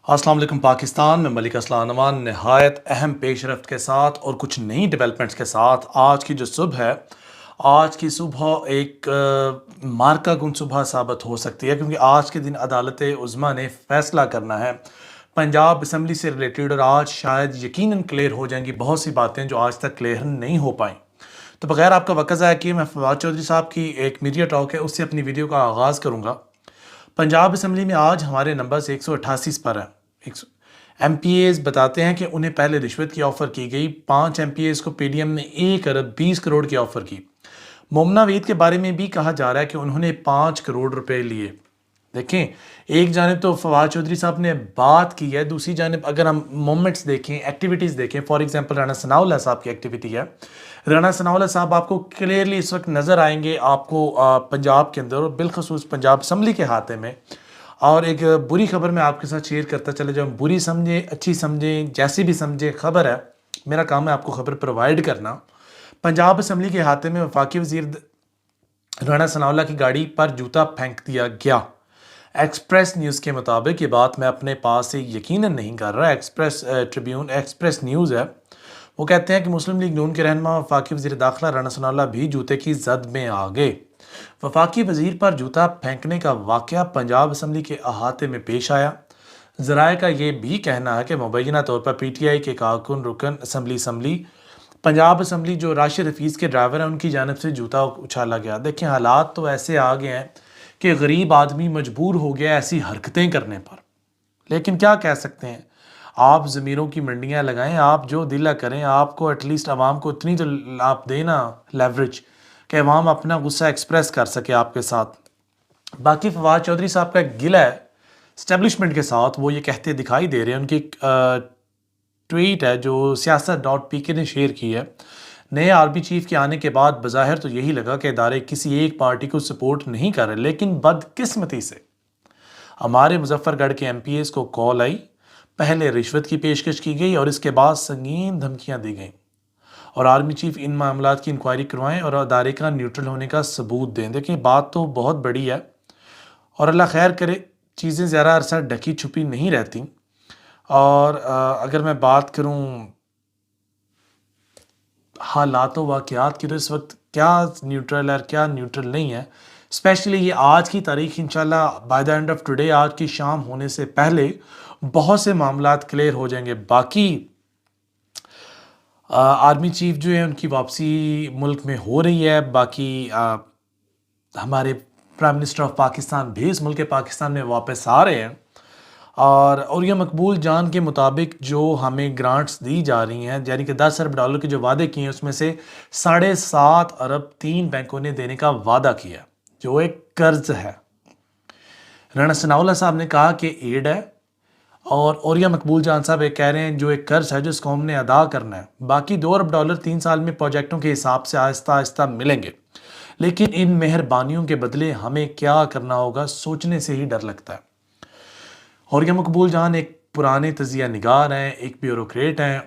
السلام علیکم پاکستان میں ملک اسلام نوان نہایت اہم پیش رفت کے ساتھ اور کچھ نئی ڈیولپمنٹس کے ساتھ آج کی جو صبح ہے، آج کی صبح ایک مارکہ گن صبح ثابت ہو سکتی ہے، کیونکہ آج کے دن عدالت عظمیٰ نے فیصلہ کرنا ہے پنجاب اسمبلی سے ریلیٹڈ، اور آج شاید یقیناً کلیئر ہو جائیں گی بہت سی باتیں جو آج تک کلیئر نہیں ہو پائیں۔ تو بغیر آپ کا وقت ضائع کیے میں فواد چودھری صاحب کی ایک میڈیا ٹاک ہے اس سے اپنی ویڈیو کا آغاز کروں گا۔ پنجاب اسمبلی میں آج ہمارے نمبرز 188 پر ہیں۔ ایم پی ایز بتاتے ہیں کہ انہیں پہلے رشوت کی آفر کی گئی، 5 ایم پی ایز کو پی ڈی ایم نے 1 ارب 20 کروڑ کی آفر کی۔ مومنہ وید کے بارے میں بھی کہا جا رہا ہے کہ انہوں نے 5 کروڑ روپے لیے۔ دیکھیں، ایک جانب تو فواد چودھری صاحب نے بات کی ہے، دوسری جانب اگر ہم مومنٹس دیکھیں، ایکٹیویٹیز دیکھیں، فار ایگزامپل رانا ثناء اللہ صاحب کی ایکٹیویٹی ہے۔ رانا ثناء اللہ صاحب آپ کو کلیئرلی اس وقت نظر آئیں گے آپ کو پنجاب کے اندر، اور بالخصوص پنجاب اسمبلی کے ہاتھے میں۔ اور ایک بری خبر میں آپ کے ساتھ شیئر کرتا چلے جاؤں، بری سمجھیں اچھی سمجھیں جیسی بھی سمجھیں، خبر ہے، میرا کام ہے آپ کو خبر پرووائڈ کرنا۔ پنجاب اسمبلی کے ہاتھے میں وفاقی وزیر رانا ثناء اللہ کی گاڑی پر جوتا پھینک دیا گیا۔ ایکسپریس نیوز کے مطابق، یہ بات میں اپنے پاس سے یقیناً نہیں کر رہا، ایکسپریس نیوز ہے، وہ کہتے ہیں کہ مسلم لیگ نون کے رہنما وفاقی وزیر داخلہ رانا ثناء اللہ بھی جوتے کی زد میں آ گئے۔ وفاقی وزیر پر جوتا پھینکنے کا واقعہ پنجاب اسمبلی کے احاطے میں پیش آیا۔ ذرائع کا یہ بھی کہنا ہے کہ مبینہ طور پر پی ٹی آئی کے کارکن رکن اسمبلی پنجاب اسمبلی جو راشد حفیظ کے ڈرائیور ہیں، ان کی جانب سے جوتا اچھالا گیا۔ دیکھیں، حالات تو ایسے آ گئے ہیں کہ غریب آدمی مجبور ہو گیا ایسی حرکتیں کرنے پر، لیکن کیا کہہ سکتے ہیں، آپ ضمیروں کی منڈیاں لگائیں، آپ جو دلہ کریں، آپ کو ایٹ لیسٹ عوام کو اتنی تو آپ دیں نا لیوریج کہ عوام اپنا غصہ ایکسپریس کر سکے آپ کے ساتھ۔ باقی فواد چودھری صاحب کا ایک گلہ ہے اسٹیبلشمنٹ کے ساتھ، وہ یہ کہتے دکھائی دے رہے ہیں، ان کی ایک ٹویٹ ہے جو سیاست.pk نے شیئر کی ہے۔ نئے آرمی چیف کے آنے کے بعد بظاہر تو یہی لگا کہ ادارے کسی ایک پارٹی کو سپورٹ نہیں کر رہے، لیکن بدقسمتی سے ہمارے مظفر گڑھ کے ایم پی ایز کو کال آئی، پہلے رشوت کی پیشکش کی گئی اور اس کے بعد سنگین دھمکیاں دی گئیں، اور آرمی چیف ان معاملات کی انکوائری کروائیں اور ادارے کا نیوٹرل ہونے کا ثبوت دیں۔ دیکھیں، بات تو بہت بڑی ہے، اور اللہ خیر کرے، چیزیں زیادہ عرصہ ڈھکی چھپی نہیں رہتی۔ اور اگر میں بات کروں حالات و واقعات کی، تو اس وقت کیا نیوٹرل ہے اور کیا نیوٹرل نہیں ہے، اسپیشلی یہ آج کی تاریخ، انشاءاللہ by the and of today, آج کی شام ہونے سے پہلے بہت سے معاملات کلیئر ہو جائیں گے۔ باقی آرمی چیف جو ہے ان کی واپسی ملک میں ہو رہی ہے، باقی ہمارے پرائم منسٹر آف پاکستان بھی اس ملک پاکستان میں واپس آ رہے ہیں، اور یہ مقبول جان کے مطابق جو ہمیں گرانٹس دی جا رہی ہیں، یعنی کہ 10 ارب ڈالر کے جو وعدے کیے ہیں، اس میں سے 7.5 ارب 3 بینکوں نے دینے کا وعدہ کیا، جو ایک قرض ہے۔ رانا ثناء اللہ صاحب نے کہا کہ ایڈ ہے، اور یہ مقبول جان صاحب ایک کہہ رہے ہیں جو ایک قرض ہے جو اس قوم نے ادا کرنا ہے۔ باقی 2 ارب ڈالر 3 سال میں پروجیکٹوں کے حساب سے آہستہ آہستہ ملیں گے، لیکن ان مہربانیوں کے بدلے ہمیں کیا کرنا ہوگا سوچنے سے ہی ڈر لگتا ہے۔ اور یہ مقبول جان ایک پرانے تجزیہ نگار ہیں، ایک بیوروکریٹ ہیں،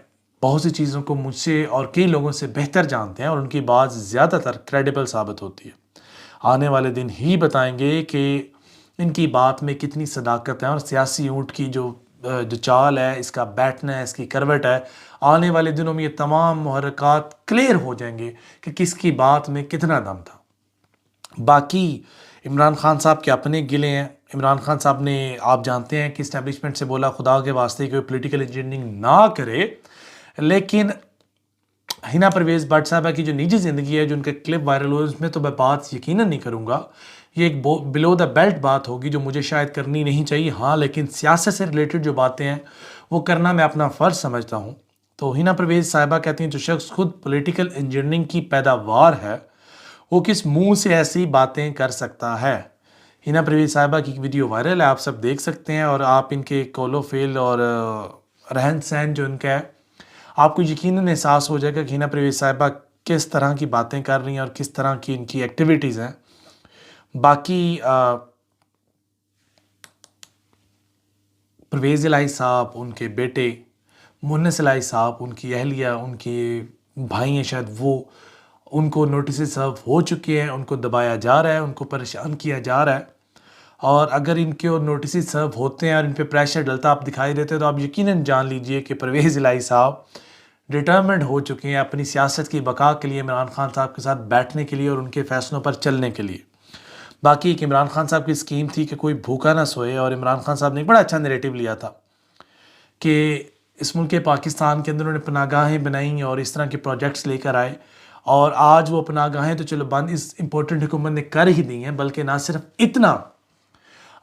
بہت سی چیزوں کو مجھ سے اور کئی لوگوں سے بہتر جانتے ہیں، اور ان کی بات زیادہ تر کریڈیبل ثابت ہوتی ہے۔ آنے والے دن ہی بتائیں گے کہ ان کی بات میں کتنی صداقت ہے، اور سیاسی اونٹ کی جو چال ہے، اس کا بیٹھنا ہے، اس کی کروٹ ہے، آنے والے دنوں میں یہ تمام محرکات کلیئر ہو جائیں گے کہ کس کی بات میں کتنا دم تھا۔ باقی عمران خان صاحب کے اپنے گلے ہیں۔ عمران خان صاحب نے، آپ جانتے ہیں کہ اسٹیبلشمنٹ سے بولا خدا کے واسطے کوئی پولیٹیکل انجینئرنگ نہ کرے، لیکن ہنا پرویز بٹ صاحبہ کی جو نجی زندگی ہے، جو ان کے کلپ وائرل ہوئے، اس میں تو میں بات یقیناً نہیں کروں گا، یہ ایک بلو دا بیلٹ بات ہوگی جو مجھے شاید کرنی نہیں چاہیے، ہاں، لیکن سیاست سے ریلیٹڈ جو باتیں ہیں وہ کرنا میں اپنا فرض سمجھتا ہوں۔ تو ہنا پرویز صاحبہ کہتی ہیں جو شخص خود پولیٹیکل انجینئرنگ کی پیداوار ہے، وہ کس منہ سے ایسی باتیں کر سکتا ہے۔ ہنا پرویز صاحبہ کی ویڈیو وائرل ہے، آپ سب دیکھ سکتے ہیں، اور آپ ان کے قول و فعل اور رہن سہن جو ان کا ہے، آپ کو یقیناً احساس ہو جائے گا کہ ہنا پرویز صاحبہ کس طرح کی باتیں کر رہی ہیں اور کس طرح کی ان کی ایکٹیویٹیز ہیں۔ باقی پرویز الہی صاحب، ان کے بیٹے مونس الہی صاحب، ان کی اہلیہ، ان کے بھائی ہیں شاید، وہ ان کو نوٹسز سرو ہو چکے ہیں، ان کو دبایا جا رہا ہے، ان کو پریشان کیا جا رہا ہے، اور اگر ان کے نوٹسز سرو ہوتے ہیں اور ان پہ پریشر ڈلتا آپ دکھائی دیتے تو آپ یقیناً جان لیجئے کہ پرویز الہی صاحب ڈٹرمنڈ ہو چکے ہیں اپنی سیاست کی بقا کے لیے عمران خان صاحب کے ساتھ بیٹھنے کے لیے اور ان کے فیصلوں پر چلنے کے لیے۔ باقی ایک عمران خان صاحب کی اسکیم تھی کہ کوئی بھوکا نہ سوئے، اور عمران خان صاحب نے ایک بڑا اچھا نیریٹو لیا تھا کہ اس ملک پاکستان کے اندر انہوں نے پناہ گاہیں بنائیں اور اس طرح کے پروجیکٹس لے کر آئے، اور آج وہ پناہ گاہیں تو چلو بند اس امپورٹنٹ حکومت نے کر ہی دی ہیں، بلکہ نہ صرف اتنا،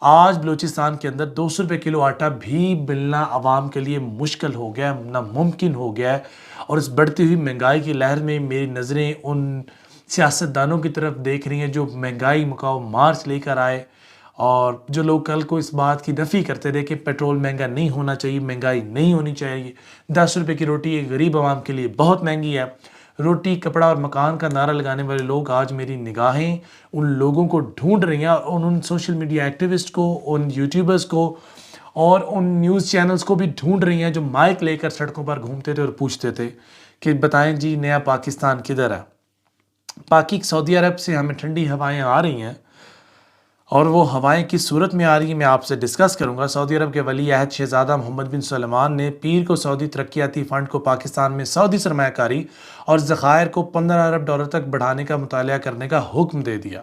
آج بلوچستان کے اندر 200 روپے کلو آٹا بھی ملنا عوام کے لیے مشکل ہو گیا ہے، ناممکن ہو گیا ہے۔ اور اس بڑھتی ہوئی مہنگائی کی لہر میں میری نظریں ان سیاستدانوں کی طرف دیکھ رہی ہیں جو مہنگائی مکاؤ مارچ لے کر آئے، اور جو لوگ کل کو اس بات کی نفی کرتے رہے کہ پیٹرول مہنگا نہیں ہونا چاہیے، مہنگائی نہیں ہونی چاہیے، 10 روپے کی روٹی ایک غریب عوام کے لیے بہت مہنگی ہے، روٹی کپڑا اور مکان کا نعرہ لگانے والے لوگ آج میری نگاہیں ان لوگوں کو ڈھونڈ رہی ہیں، اور ان سوشل میڈیا ایکٹیوسٹ کو، ان یوٹیوبرز کو اور ان نیوز چینلز کو بھی ڈھونڈ رہی ہیں جو مائک لے کر سڑکوں پر گھومتے تھے اور پوچھتے تھے کہ بتائیں جی نیا پاکستان کدھر ہے۔ باقی سعودی عرب سے ہمیں ٹھنڈی ہوائیں آ رہی ہیں، اور وہ ہوائیں کس صورت میں آ رہی ہیں میں آپ سے ڈسکس کروں گا۔ سعودی عرب کے ولی عہد شہزادہ محمد بن سلمان نے پیر کو سعودی ترقیاتی فنڈ کو پاکستان میں سعودی سرمایہ کاری اور ذخائر کو 15 ارب ڈالر تک بڑھانے کا مطالعہ کرنے کا حکم دے دیا۔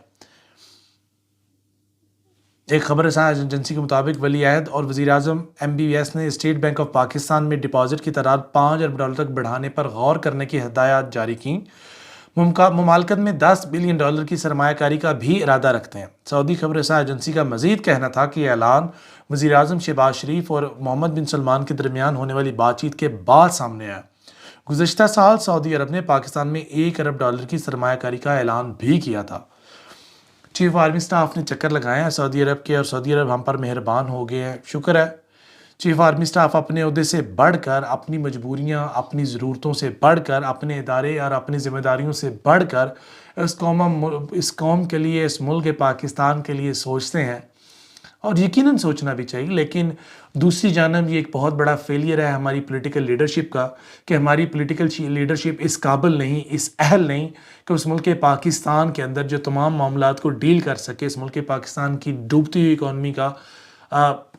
ایک خبر رساں ایجنسی کے مطابق ولی عہد اور وزیر اعظم MBS نے اسٹیٹ بینک آف پاکستان میں ڈپازٹ کی تعداد 5 ارب ڈالر تک بڑھانے پر غور کرنے کی ہدایات جاری کیں۔ ممالکت میں 10 بلین ڈالر کی سرمایہ کاری کا بھی ارادہ رکھتے ہیں۔ سعودی خبر رساں ایجنسی کا مزید کہنا تھا کہ یہ اعلان وزیر اعظم شہباز شریف اور محمد بن سلمان کے درمیان ہونے والی بات چیت کے بعد سامنے آیا۔ گزشتہ سال سعودی عرب نے پاکستان میں 1 ارب ڈالر کی سرمایہ کاری کا اعلان بھی کیا تھا۔ چیف آرمی سٹاف نے چکر لگایا ہے سعودی عرب کے، اور سعودی عرب ہم پر مہربان ہو گئے ہیں، شکر ہے۔ چیف آرمی سٹاف اپنے عہدے سے بڑھ کر، اپنی مجبوریاں، اپنی ضرورتوں سے بڑھ کر، اپنے ادارے اور اپنی ذمہ داریوں سے بڑھ کر اس قوم کے لیے، اس ملک پاکستان کے لیے سوچتے ہیں، اور یقیناً سوچنا بھی چاہیے۔ لیکن دوسری جانب یہ ایک بہت بڑا فیلئر ہے ہماری پولیٹیکل لیڈرشپ کا کہ ہماری پولیٹیکل لیڈرشپ اس قابل نہیں، اس اہل نہیں کہ اس ملک پاکستان کے اندر جو تمام معاملات کو ڈیل کر سکے، اس ملک پاکستان کی ڈوبتی ہوئی اکانومی کا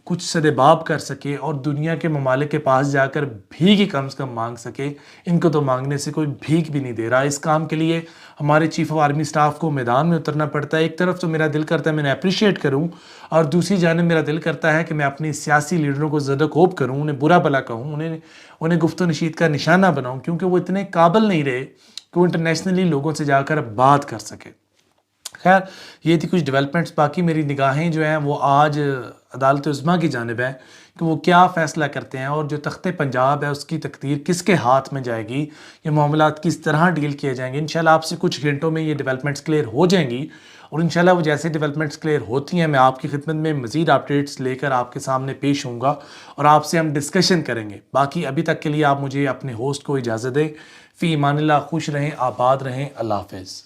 کچھ سدباب کر سکے، اور دنیا کے ممالک کے پاس جا کر بھیک ہی کم سے کم مانگ سکے۔ ان کو تو مانگنے سے کوئی بھیک بھی نہیں دے رہا۔ اس کام کے لیے ہمارے چیف آف آرمی سٹاف کو میدان میں اترنا پڑتا ہے۔ ایک طرف تو میرا دل کرتا ہے میں اپریشیٹ کروں، اور دوسری جانب میرا دل کرتا ہے کہ میں اپنی سیاسی لیڈروں کو زد و کوب کروں، انہیں برا بھلا کہوں، انہیں گفت و نشید کا نشانہ بناؤں، کیونکہ وہ اتنے قابل نہیں رہے کہ وہ انٹرنیشنلی لوگوں سے جا کر بات کر سکے۔ خیر یہ تھی کچھ ڈیولپمنٹس۔ باقی میری نگاہیں جو ہیں وہ آج عدالت عظمیٰ کی جانب ہے کہ وہ کیا فیصلہ کرتے ہیں، اور جو تخت پنجاب ہے اس کی تقدیر کس کے ہاتھ میں جائے گی، یہ معاملات کس طرح ڈیل کیے جائیں گے۔ انشاءاللہ آپ سے کچھ گھنٹوں میں یہ ڈیولپمنٹس کلیئر ہو جائیں گی، اور انشاءاللہ وہ جیسے ڈیولپمنٹس کلیئر ہوتی ہیں میں آپ کی خدمت میں مزید اپڈیٹس لے کر آپ کے سامنے پیش ہوں گا، اور آپ سے ہم ڈسکشن کریں گے۔ باقی ابھی تک کے لیے آپ مجھے اپنے ہوسٹ کو اجازت دیں۔ فی امان اللہ، خوش رہیں، آباد رہیں، اللہ حافظ۔